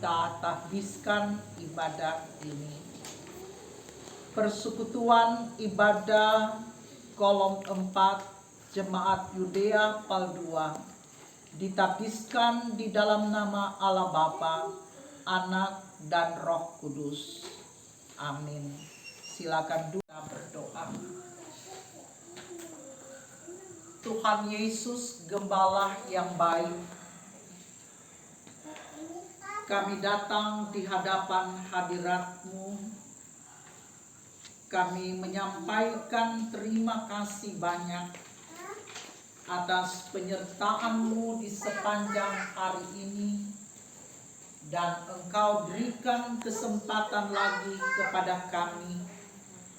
kita tahbiskan ibadah ini. Persekutuan ibadah kolom 4 Jemaat Yudea Pal 2 ditahbiskan di dalam nama Allah Bapa, Anak, dan Roh Kudus. Amin. Silakan kita berdoa. Tuhan Yesus, Gembala yang baik, kami datang di hadapan hadirat-Mu. Kami menyampaikan terima kasih banyak atas penyertaan-Mu di sepanjang hari ini, dan Engkau berikan kesempatan lagi kepada kami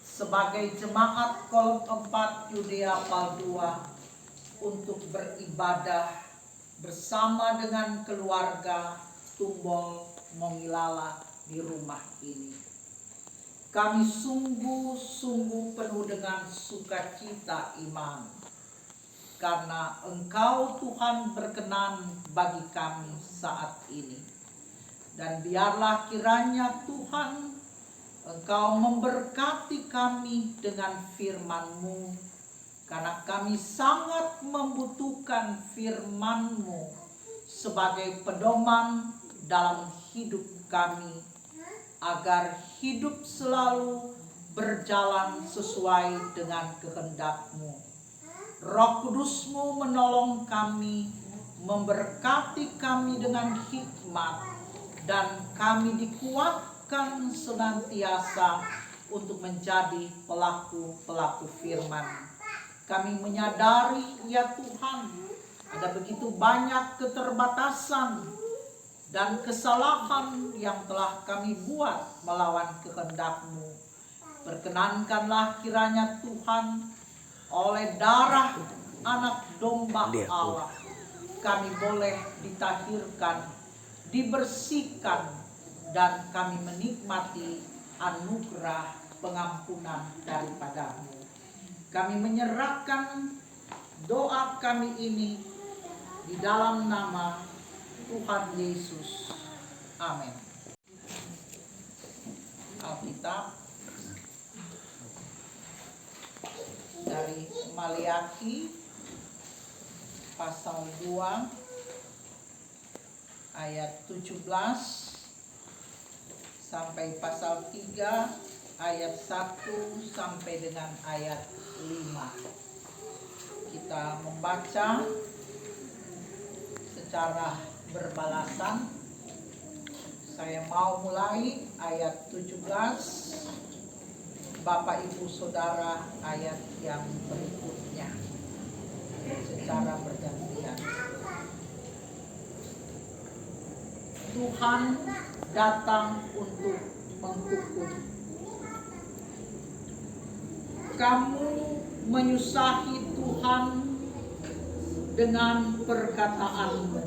sebagai jemaat kolom 4 Yudea Pal 2 untuk beribadah bersama dengan keluarga Tumbol Mongilala di rumah ini. Kami sungguh-sungguh penuh dengan sukacita iman, karena Engkau Tuhan berkenan bagi kami saat ini. Dan biarlah kiranya Tuhan Engkau memberkati kami dengan firman-Mu, karena kami sangat membutuhkan firman-Mu sebagai pedoman dalam hidup kami, agar hidup selalu berjalan sesuai dengan kehendak-Mu. Roh Kudus-Mu menolong kami, memberkati kami dengan hikmat, dan kami dikuatkan senantiasa untuk menjadi pelaku-pelaku firman. Kami menyadari, ya Tuhan, ada begitu banyak keterbatasan dan kesalahan yang telah kami buat melawan kehendak-Mu. Perkenankanlah kiranya Tuhan, oleh darah anak domba Allah, kami boleh ditahirkan, dibersihkan, dan kami menikmati anugerah pengampunan daripada-Mu. Kami menyerahkan doa kami ini di dalam nama Tuhan Yesus. Amin. Alkitab dari Maliaki pasal 2 ayat 17 sampai pasal 3 ayat 1 sampai dengan ayat 5. Kita membaca secara berbalasan. Saya mau mulai ayat 17, Bapak Ibu Saudara ayat yang berikutnya secara bergantian. Tuhan datang untuk menghukum. Kamu menyusahi Tuhan dengan perkataanmu,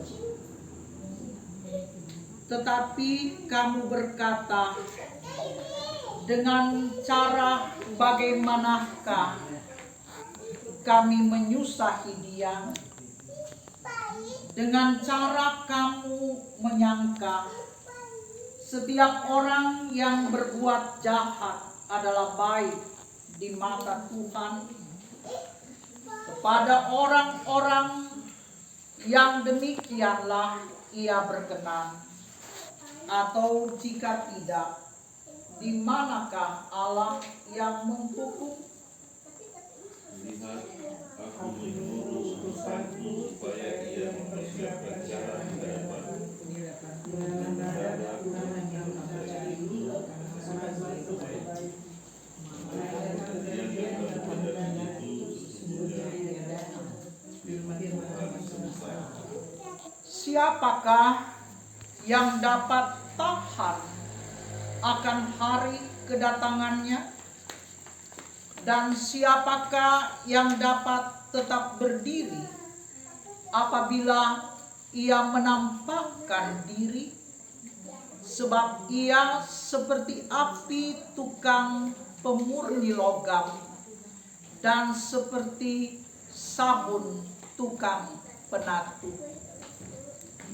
tetapi kamu berkata, dengan cara bagaimanakah kami menyusahi Dia? Dengan cara kamu menyangka setiap orang yang berbuat jahat adalah baik di mata Tuhan. Kepada orang-orang yang demikianlah Ia berkenan. Atau jika tidak, di manakah Allah yang menghukum? Lihat, aku menyuruh utusanku supaya ia mempersiapkan jalan di hadapanmu. Siapakah yang dapat tahan akan hari kedatangannya? Dan siapakah yang dapat tetap berdiri apabila ia menampakkan diri? Sebab ia seperti api tukang pemurni logam, dan seperti sabun tukang penatu.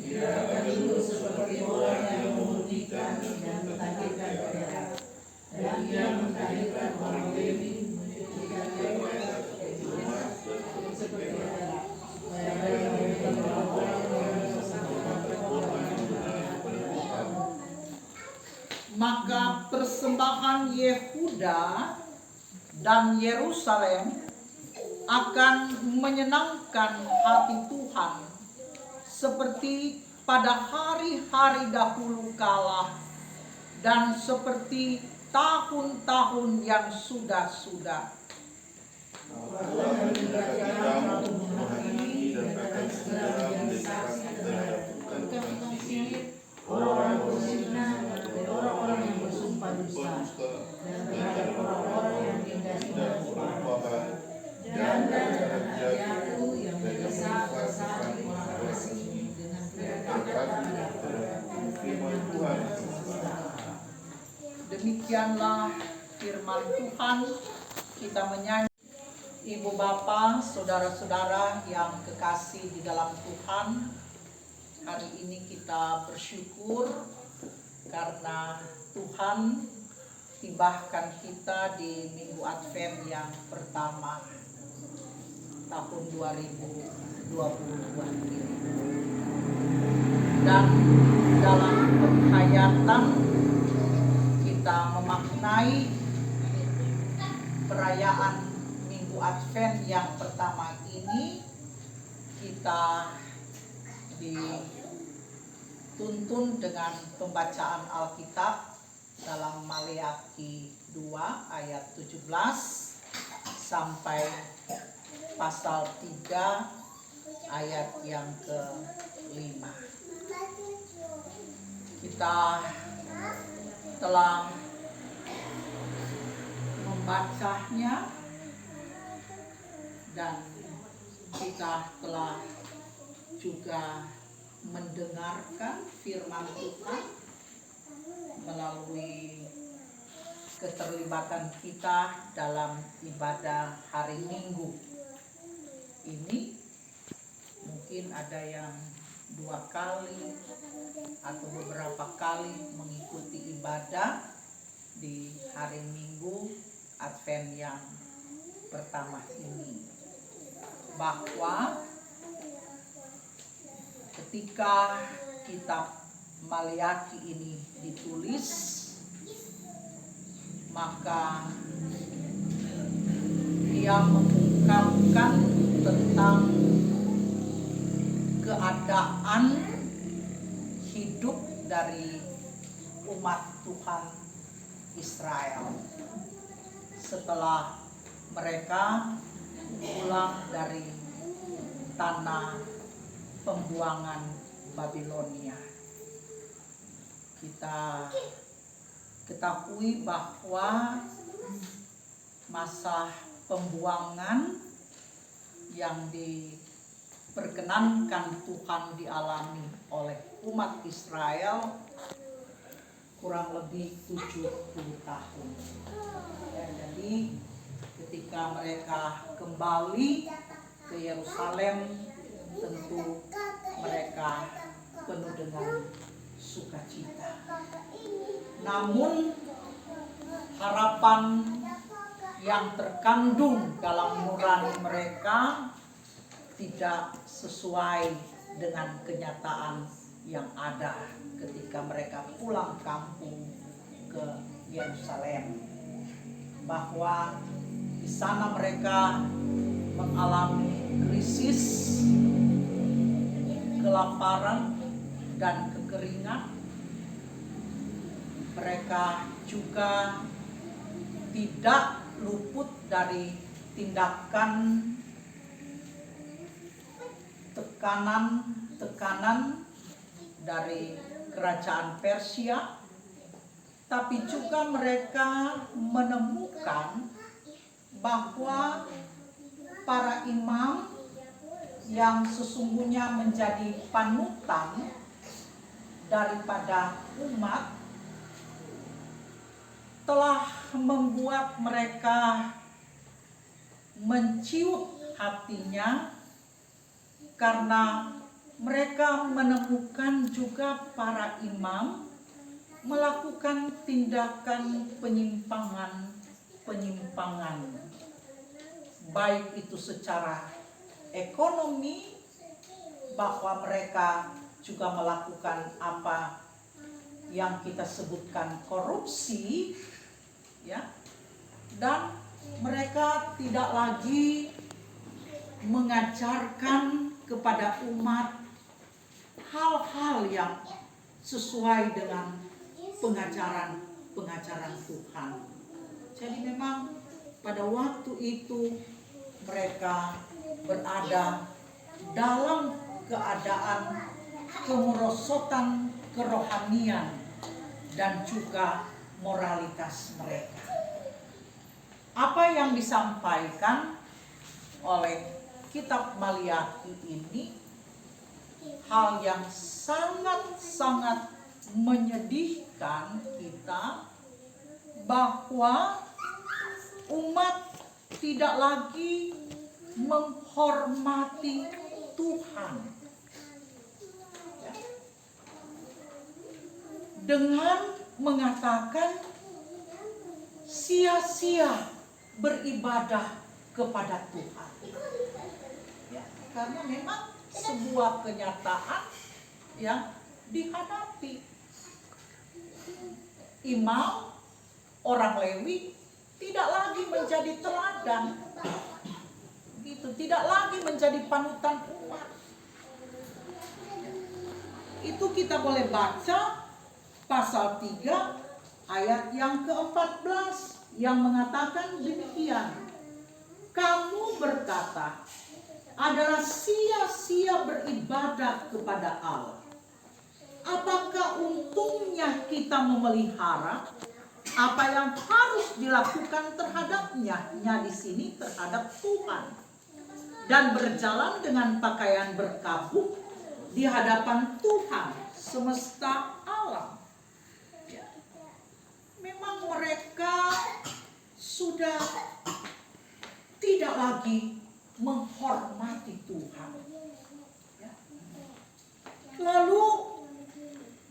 Ia akan duduk seperti orang yang maka persembahan Yehuda dan Yerusalem akan menyenangkan hati Tuhan seperti pada hari-hari dahulu kala dan seperti tahun-tahun yang sudah-sudah. Orang-orang yang bersumpah dusta dan terhadap orang-orang yang tidak berubah dan terhadap rakyatku yang berdesak-desak orang asing dengan kata-kata firman Tuhan. Demikianlah firman Tuhan. Kita menyanyi. Ibu bapa, saudara-saudara yang kekasih di dalam Tuhan, hari ini kita bersyukur karena Tuhan tibahkan kita di Minggu Advent yang pertama tahun 2022 ini. Dan dalam penghayatan kita memaknai perayaan Minggu Advent yang pertama ini, kita dituntun dengan pembacaan Alkitab dalam Maleakhi 2 ayat 17 sampai pasal 3 ayat yang ke-5. Kita telah membacanya dan kita telah juga mendengarkan firman Tuhan melalui keterlibatan kita dalam ibadah hari Minggu ini. Mungkin ada yang 2 kali atau beberapa kali mengikuti ibadah di hari Minggu Advent yang pertama ini, bahwa ketika kitab Maleakhi ini ditulis, maka dia mengungkapkan tentang keadaan hidup dari umat Tuhan Israel setelah mereka pulang dari tanah pembuangan Babilonia. Kita ketahui bahwa masa pembuangan yang diperkenankan Tuhan dialami oleh umat Israel kurang lebih 70 tahun. Jadi ketika mereka kembali ke Yerusalem, tentu mereka penuh dengan sukacita. Namun harapan yang terkandung dalam nurani mereka tidak sesuai dengan kenyataan yang ada ketika mereka pulang kampung ke Yerusalem, bahwa di sana mereka mengalami krisis, kelaparan dan kekeringan. Mereka juga tidak luput dari tindakan tekanan dari kerajaan Persia, tapi juga mereka menemukan bahwa para imam yang sesungguhnya menjadi panutan daripada umat telah membuat mereka menciut hatinya, karena mereka menemukan juga para imam melakukan tindakan penyimpangan, baik itu secara ekonomi, bahwa mereka juga melakukan apa yang kita sebutkan korupsi, ya, dan mereka tidak lagi mengajarkan kepada umat hal-hal yang sesuai dengan pengajaran Tuhan. Jadi memang pada waktu itu mereka berada dalam keadaan kemerosotan kerohanian dan juga moralitas mereka. Apa yang disampaikan oleh kitab Maliaki ini hal yang sangat-sangat menyedihkan kita, bahwa umat tidak lagi menghormati Tuhan. Dengan mengatakan sia-sia beribadah kepada Tuhan. Ya, karena memang sebuah kenyataan yang dihadapi. Imam, orang Lewi, tidak lagi menjadi teladan. Gitu, tidak lagi menjadi panutan umat. Itu kita boleh baca pasal 3 ayat yang ke-14 yang mengatakan demikian. Kamu berkata, adalah sia-sia beribadah kepada Allah. Apakah untungnya kita memelihara apa yang harus dilakukan terhadapnya? Nya di sini terhadap Tuhan. Dan berjalan dengan pakaian berkabut di hadapan Tuhan semesta alam. Ya. Memang mereka sudah tidak lagi menghormati Tuhan. Ya. Lalu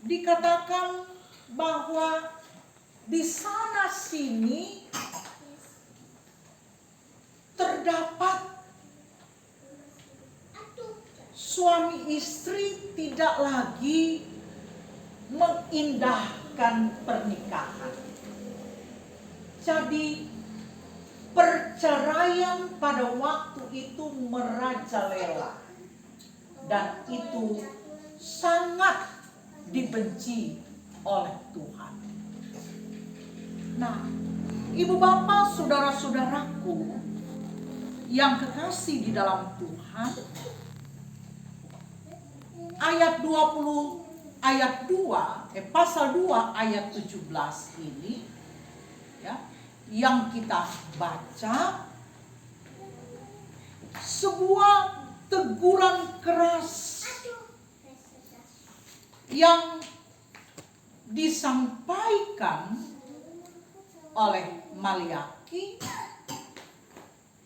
dikatakan bahwa di sana sini terdapat suami istri tidak lagi mengindahkan pernikahan. Jadi perceraian pada waktu itu merajalela dan itu sangat dibenci oleh Tuhan. Nah, ibu bapak, saudara-saudaraku yang kekasih di dalam Tuhan, ayat 20 ayat 2 pasal 2 ayat 17 ini ya, yang kita baca sebuah teguran keras yang disampaikan oleh Maliaki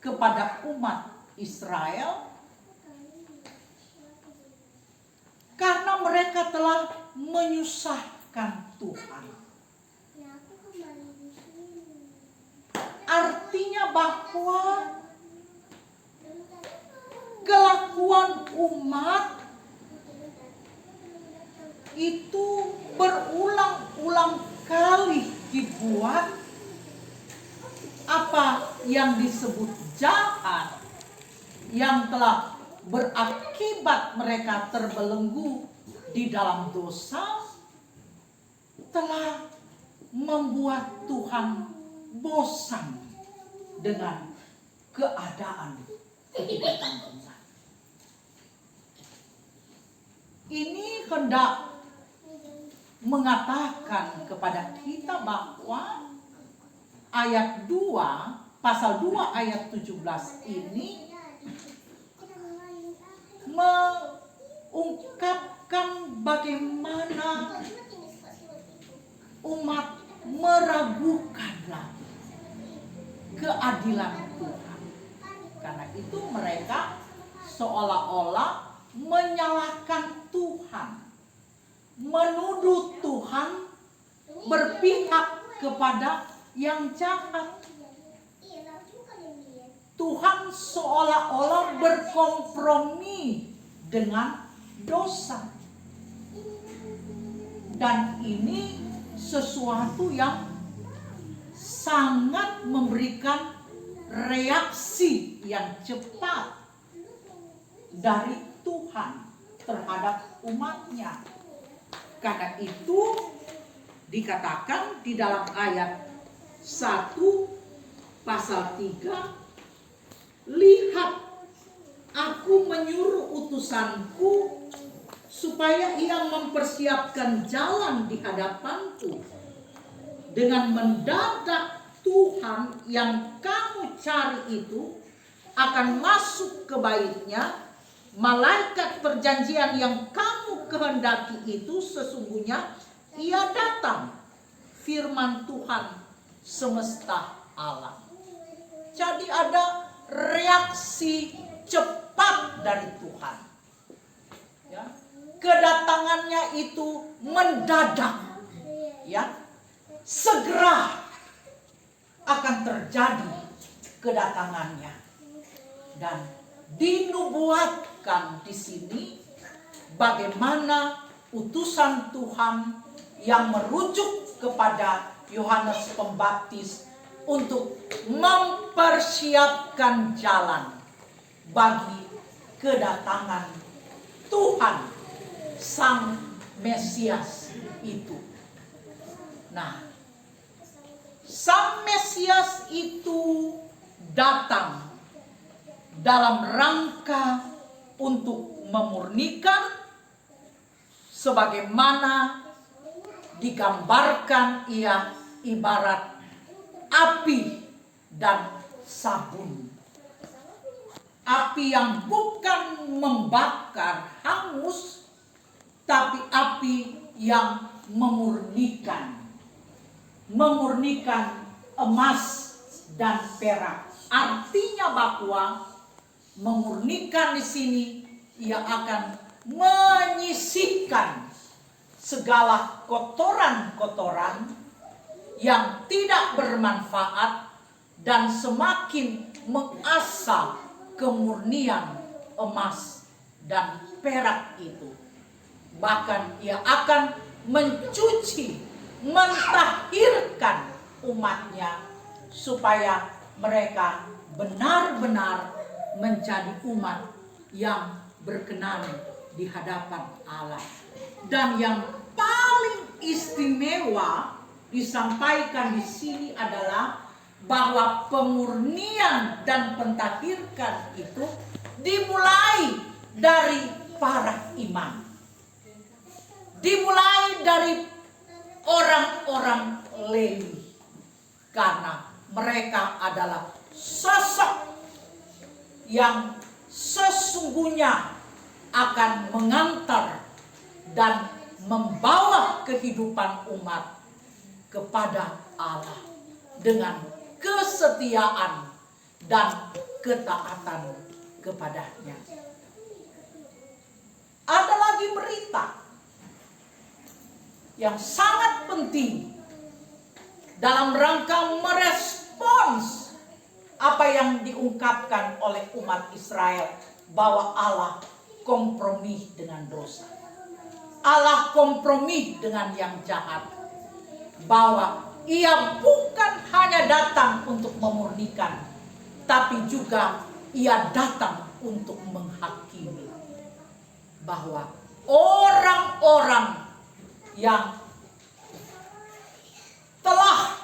kepada umat Israel karena mereka telah menyusahkan Tuhan. Artinya bahwa kelakuan umat itu berulang-ulang kali dibuat apa yang disebut jahat, yang telah berakibat mereka terbelenggu di dalam dosa, telah membuat Tuhan bosan dengan keadaan kehidupan umat. Ini hendak mengatakan kepada kita bahwa ayat 2, pasal 2 ayat 17 ini mengungkapkan bagaimana umat meragukan lagi keadilan Tuhan. Karena itu mereka seolah-olah menyalahkan Tuhan, menuduh Tuhan berpihak kepada yang jahat. Tuhan seolah-olah berkompromi dengan dosa. Dan ini sesuatu yang sangat memberikan reaksi yang cepat dari Tuhan terhadap umatnya. Karena itu dikatakan di dalam ayat 1 pasal 3, lihat aku menyuruh utusanku supaya ia mempersiapkan jalan di hadapanku. Dengan mendadak Tuhan yang kamu cari itu akan masuk ke baitnya. Malaikat perjanjian yang kamu kehendaki itu sesungguhnya ia datang. Firman Tuhan semesta alam. Jadi ada reaksi cepat dari Tuhan. Ya. Kedatangannya itu mendadak. Ya. Segera akan terjadi kedatangannya. Dan dinubuatkan di sini bagaimana utusan Tuhan yang merujuk kepada Yohanes Pembaptis untuk mempersiapkan jalan bagi kedatangan Tuhan Sang Mesias itu. Nah, Sang Mesias itu datang dalam rangka untuk memurnikan sebagaimana digambarkan ia ibarat api dan sabun. Api yang bukan membakar hangus, tapi api yang memurnikan. Memurnikan emas dan perak. Artinya bahwa memurnikan di sini ia akan menyisihkan segala kotoran-kotoran yang tidak bermanfaat dan semakin mengasah kemurnian emas dan perak itu. Bahkan ia akan mencuci, mentahirkan umatnya supaya mereka benar-benar menjadi umat yang berkenan di hadapan Allah. Dan yang paling istimewa disampaikan di sini adalah bahwa pemurnian dan pentahirkan itu dimulai dari para imam. Dimulai dari orang-orang Lewi. Karena mereka adalah sosok yang sesungguhnya akan mengantar dan membawa kehidupan umat kepada Allah dengan kesetiaan dan ketaatan kepadanya. Ada lagi berita yang sangat penting dalam rangka merespons apa yang diungkapkan oleh umat Israel bahwa Allah kompromi dengan dosa. Allah kompromi dengan yang jahat. Bahwa ia bukan hanya datang untuk memurnikan, tapi juga ia datang untuk menghakimi. Bahwa orang-orang yang telah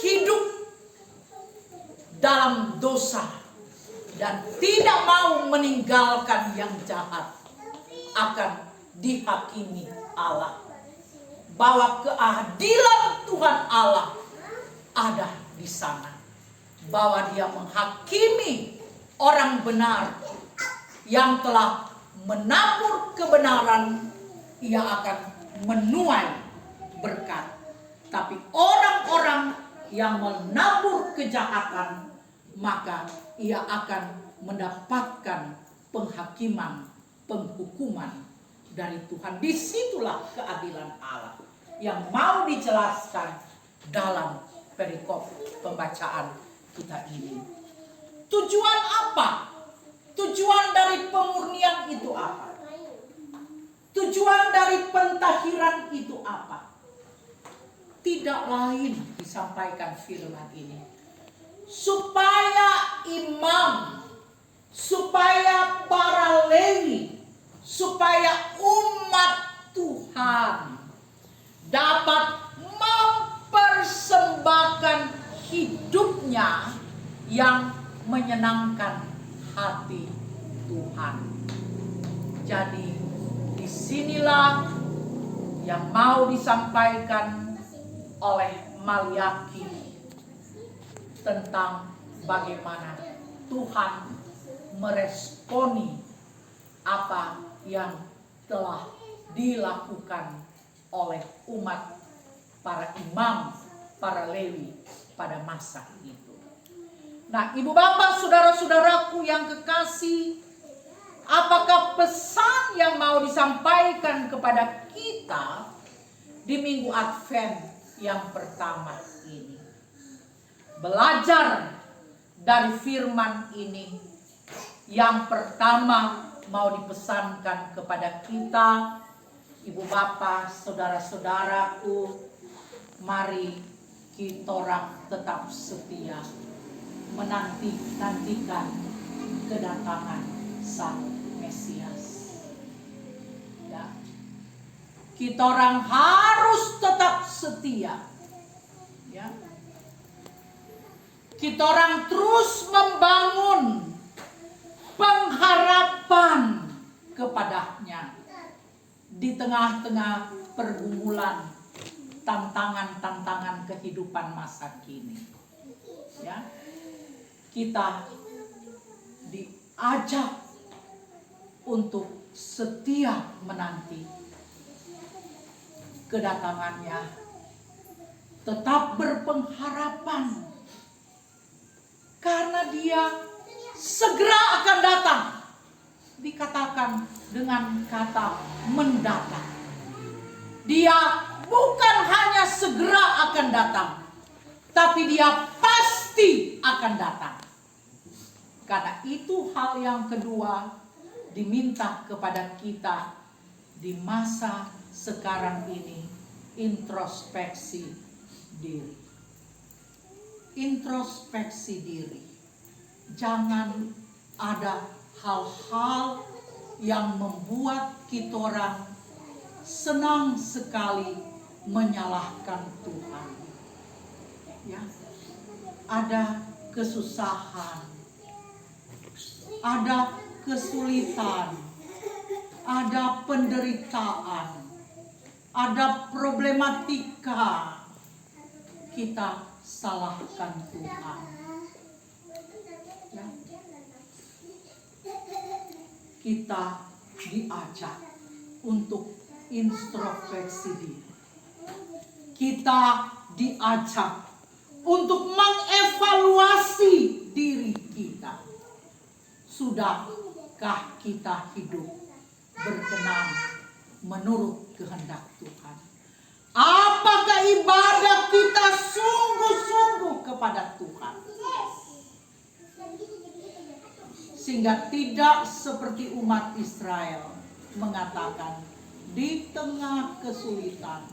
hidup dalam dosa dan tidak mau meninggalkan yang jahat akan dihakimi Allah. Bahwa keadilan Tuhan Allah ada di sana. Bahwa dia menghakimi orang benar yang telah menabur kebenaran, ia akan menuai berkat. Tapi orang-orang yang menabur kejahatan, maka ia akan mendapatkan penghakiman, penghukuman dari Tuhan. Disitulah keadilan Allah yang mau dijelaskan dalam perikop pembacaan kita ini. Tujuan apa? Tujuan dari pemurnian itu apa? Tujuan dari pentahiran itu apa? Tidak lain disampaikan firman ini. Supaya imam, supaya para Lewi, supaya umat Tuhan dapat mempersembahkan hidupnya yang menyenangkan hati Tuhan. Jadi disinilah yang mau disampaikan oleh Maliaki tentang bagaimana Tuhan meresponi apa yang telah dilakukan oleh umat para imam, para Lewi pada masa itu. Nah, ibu bapak, saudara-saudaraku yang kekasih, apakah pesan yang mau disampaikan kepada kita di Minggu Advent yang pertama ini? Belajar dari firman ini. Yang pertama mau dipesankan kepada kita, ibu bapak, saudara-saudaraku, mari kita orang tetap setia menantikan kedatangan Sang Mesias. Ya. Kita orang harus tetap setia. Ya. Kita orang terus membangun pengharapan kepadanya di tengah-tengah pergumulan, tantangan-tantangan kehidupan masa kini. Ya. Kita diajak untuk setia menanti kedatangannya, tetap berpengharapan karena dia segera akan datang. Dikatakan dengan kata mendatang. Dia bukan hanya segera akan datang, tapi dia pasti akan datang. Karena itu hal yang kedua diminta kepada kita di masa sekarang ini, introspeksi diri. Introspeksi diri. Jangan ada hal-hal yang membuat kita orang senang sekali menyalahkan Tuhan. Ya. Ada kesusahan, ada kesulitan, ada penderitaan, ada problematika, kita salahkan Tuhan. Ya. Kita diajak untuk introspeksi diri. Kita diajak untuk mengevaluasi diri kita. Sudahkah kita hidup berkenan menurut kehendak Tuhan? Apakah ibadah kita sungguh-sungguh kepada Tuhan? Sehingga tidak seperti umat Israel mengatakan, di tengah kesulitan,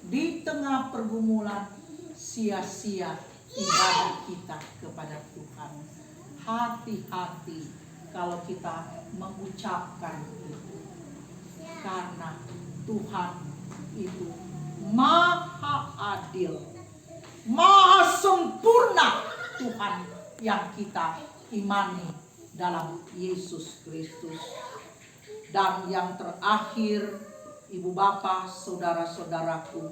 di tengah pergumulan, sia-sia ibadah kita kepada Tuhan. Hati-hati kalau kita mengucapkan itu, karena Tuhan itu maha adil, maha sempurna. Tuhan yang kita imani dalam Yesus Kristus. Dan yang terakhir, ibu bapak, saudara-saudaraku,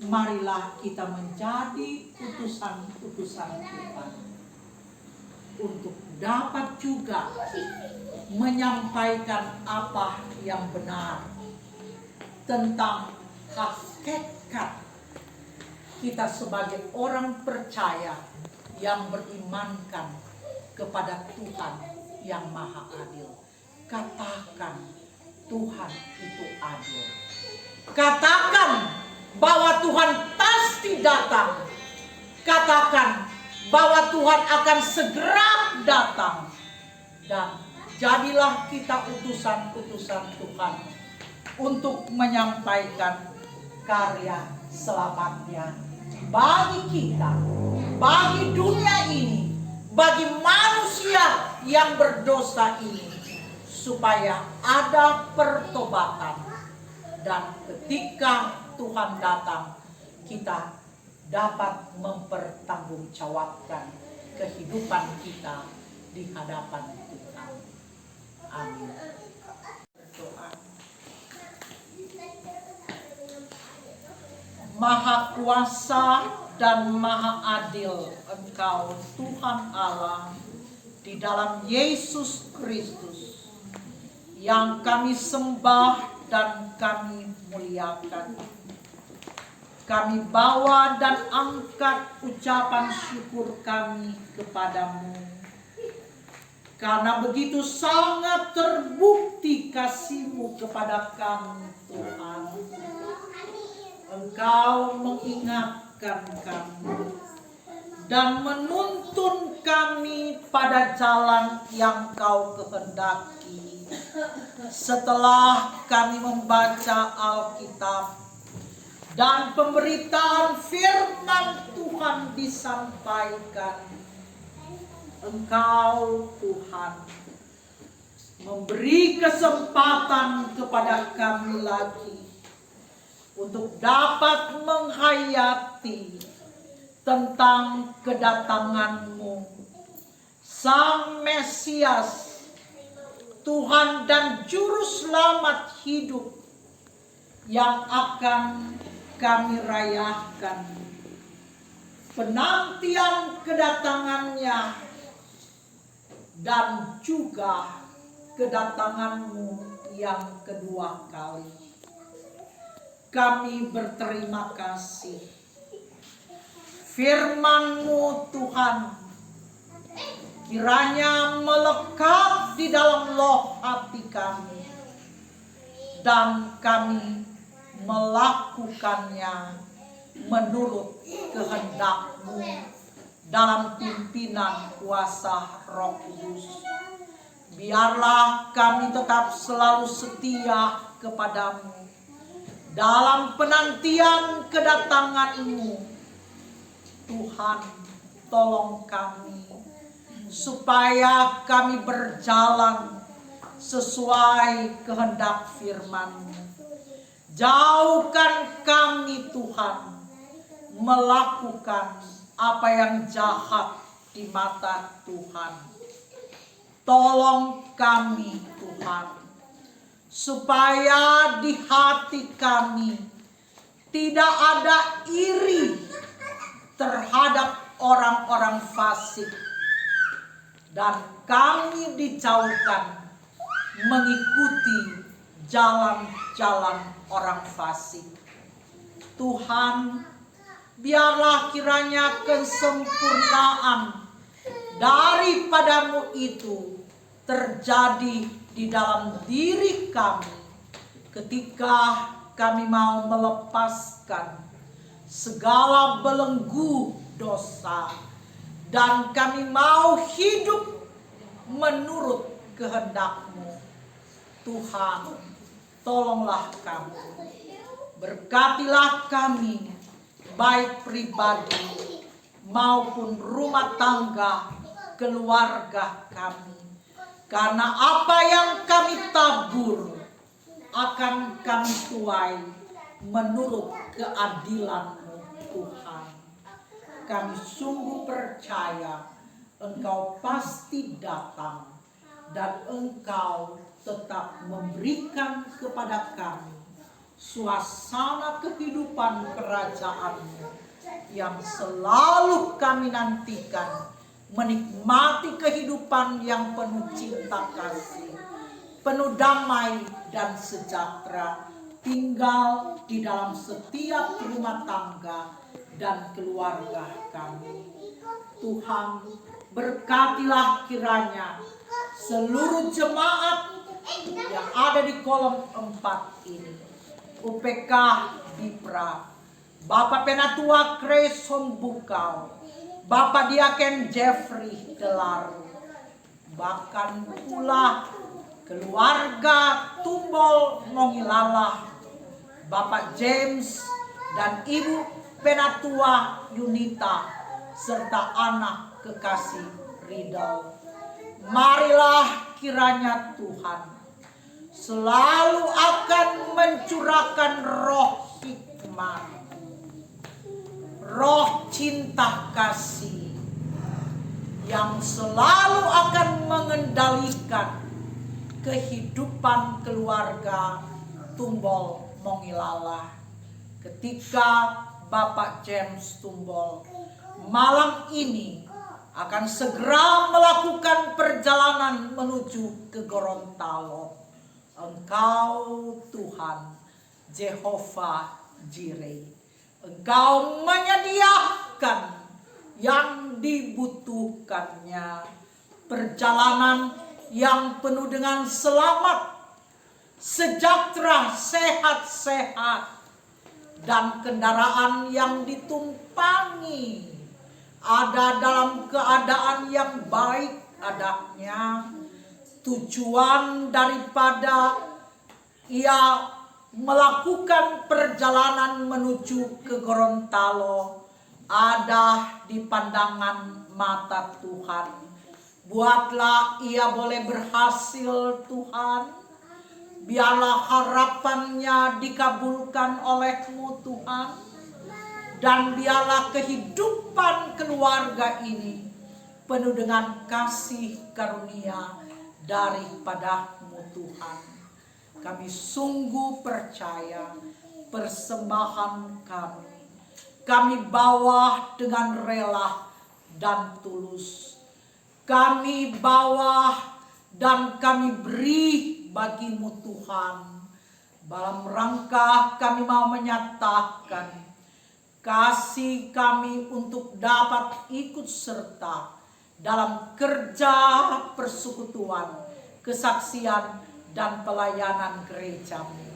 marilah kita menjadi utusan-utusan Tuhan untuk dapat juga menyampaikan apa yang benar tentang hakikat kita sebagai orang percaya yang berimankan kepada Tuhan yang maha adil. Katakan Tuhan itu adil. Katakan bahwa Tuhan pasti datang. Katakan bahwa Tuhan akan segera datang. Dan jadilah kita utusan-utusan Tuhan untuk menyampaikan karya selamatnya bagi kita, bagi dunia ini, bagi manusia yang berdosa ini, supaya ada pertobatan, dan ketika Tuhan datang, kita dapat mempertanggungjawabkan kehidupan kita di hadapan Tuhan. Amin. Berdoa. Maha kuasa dan maha adil Engkau Tuhan Allah di dalam Yesus Kristus, yang kami sembah dan kami muliakan. Kami bawa dan angkat ucapan syukur kami kepadamu, karena begitu sangat terbukti kasih-Mu kepada kami, Tuhan. Engkau mengingatkan kami dan menuntun kami pada jalan yang Kau kehendaki. Setelah kami membaca Alkitab dan pemberitaan firman Tuhan disampaikan, Engkau Tuhan memberi kesempatan kepada kami lagi untuk dapat menghayati tentang kedatangan-Mu, Sang Mesias, Tuhan dan Juru Selamat hidup, yang akan kami rayakan penantian kedatangan-Nya dan juga kedatangan-Mu yang kedua kali. Kami berterima kasih. Firman-Mu Tuhan kiranya melekat di dalam loh hati kami, dan kami melakukannya menurut kehendak-Mu dalam pimpinan kuasa Roh Kudus. Biarlah kami tetap selalu setia kepadamu dalam penantian kedatangan-Mu. Tuhan, tolong kami supaya kami berjalan sesuai kehendak firman-Mu. Jauhkan kami, Tuhan, melakukan apa yang jahat di mata Tuhan. Tolong kami, Tuhan, supaya di hati kami tidak ada iri terhadap orang-orang fasik, dan kami dijauhkan mengikuti jalan-jalan orang fasik. Tuhan, biarlah kiranya kesempurnaan daripada-Mu itu terjadi di dalam diri kami ketika kami mau melepaskan segala belenggu dosa, dan kami mau hidup menurut kehendak-Mu. Tuhan, tolonglah kami, berkatilah kami, baik pribadi maupun rumah tangga, keluarga kami. Karena apa yang kami tabur akan kami tuai menurut keadilan-Mu, Tuhan. Kami sungguh percaya Engkau pasti datang, dan Engkau tetap memberikan kepada kami suasana kehidupan kerajaan-Mu yang selalu kami nantikan, menikmati kehidupan yang penuh cinta kasih, penuh damai dan sejahtera, tinggal di dalam setiap rumah tangga dan keluarga kami. Tuhan, berkatilah kiranya seluruh jemaat yang ada di kolom 4 ini, UPK Bipra, Bapak Penatua Grace Hombukau, Bapak Diaken Jeffrey Delaru, bahkan pula keluarga Tumbol Mongilala, Bapak James dan Ibu Penatua Yunita, serta anak kekasih Riddle. Marilah kiranya Tuhan selalu akan mencurahkan roh hikmat, roh cinta kasih yang selalu akan mengendalikan kehidupan keluarga Tumbol Mongilala. Ketika Bapak James Tumbol malam ini akan segera melakukan perjalanan menuju ke Gorontalo, Engkau Tuhan Jehovah Jireh, Engkau menyediakan yang dibutuhkannya, perjalanan yang penuh dengan selamat, sejahtera, sehat-sehat, dan kendaraan yang ditumpangi ada dalam keadaan yang baik adanya. Tujuan daripada ia melakukan perjalanan menuju ke Gorontalo ada di pandangan mata Tuhan. Buatlah ia boleh berhasil Tuhan. Biarlah harapannya dikabulkan oleh-Mu Tuhan. Dan biarlah kehidupan keluarga ini penuh dengan kasih karunia daripada-Mu Tuhan. Kami sungguh percaya persembahan kami bawa dengan rela dan tulus. Kami bawa dan kami beri bagi-Mu Tuhan. Dalam rangka kami mau menyatakan kasih kami untuk dapat ikut serta dalam kerja persekutuan, kesaksian, dan pelayanan gereja-Mu.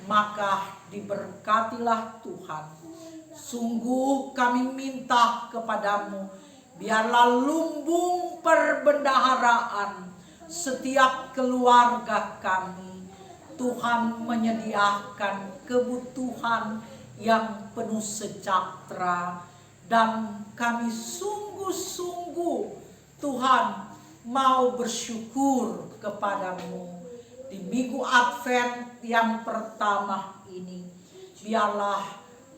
Maka diberkatilah Tuhan. Sungguh kami minta kepadamu, biarlah lumbung perbendaharaan setiap keluarga kami. Tuhan menyediakan kebutuhan yang penuh sejahtera, dan kami sungguh-sungguh Tuhan mau bersyukur kepadamu di minggu Advent yang pertama ini. Biarlah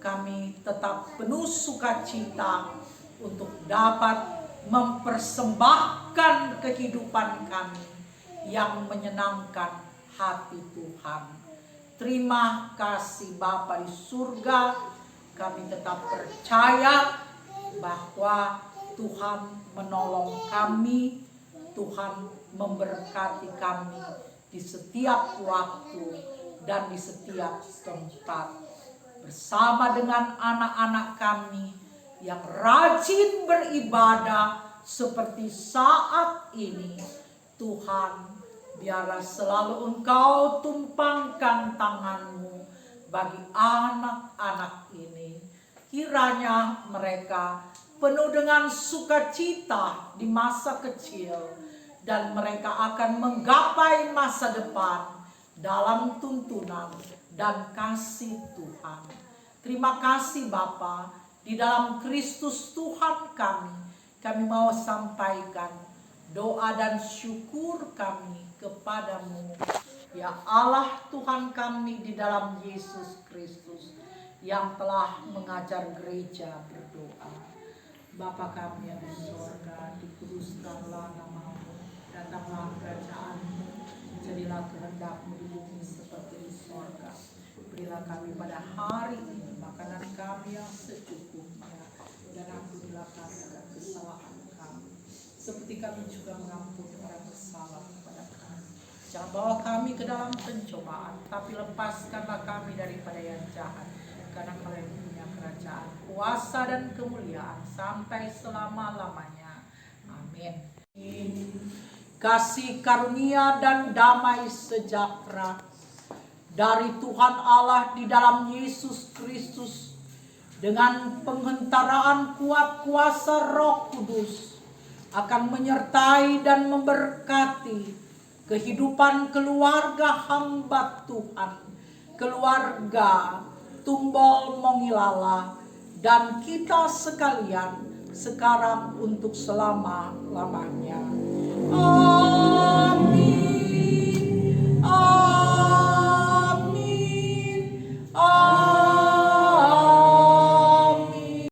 kami tetap penuh sukacita untuk dapat mempersembahkan kehidupan kami yang menyenangkan hati Tuhan. Terima kasih Bapa di surga. Kami tetap percaya bahwa Tuhan menolong kami, Tuhan memberkati kami di setiap waktu dan di setiap tempat. Bersama dengan anak-anak kami yang rajin beribadah seperti saat ini, Tuhan, biarlah selalu Engkau tumpangkan tangan-Mu bagi anak-anak ini. Kiranya mereka penuh dengan sukacita di masa kecil, dan mereka akan menggapai masa depan dalam tuntunan dan kasih Tuhan. Terima kasih Bapa, di dalam Kristus Tuhan kami mau sampaikan doa dan syukur kami kepadamu, ya Allah Tuhan kami di dalam Yesus Kristus yang telah mengajar gereja berdoa. Bapa kami yang di surga, dikuduskanlah nama-Mu, datanglah kerajaan-Mu, jadilah kehendak-Mu di bumi seperti di surga. Berilah kami pada hari ini makanan kami yang secukupnya, dan ampunilah kami akan kesalahan kami, seperti kami juga mengampuni orang bersalah kepada kami. Jangan bawa kami ke dalam pencobaan, tapi lepaskanlah kami daripada yang jahat. Karena Kau yang punya kerajaan, kuasa, dan kemuliaan sampai selama-lamanya. Amin. Kasih karunia dan damai sejahtera dari Tuhan Allah di dalam Yesus Kristus, dengan penghentaraan kuat kuasa Roh Kudus, akan menyertai dan memberkati kehidupan keluarga hamba Tuhan, keluarga Tumbal Mongilala, dan kita sekalian sekarang untuk selama-lamanya. Amin.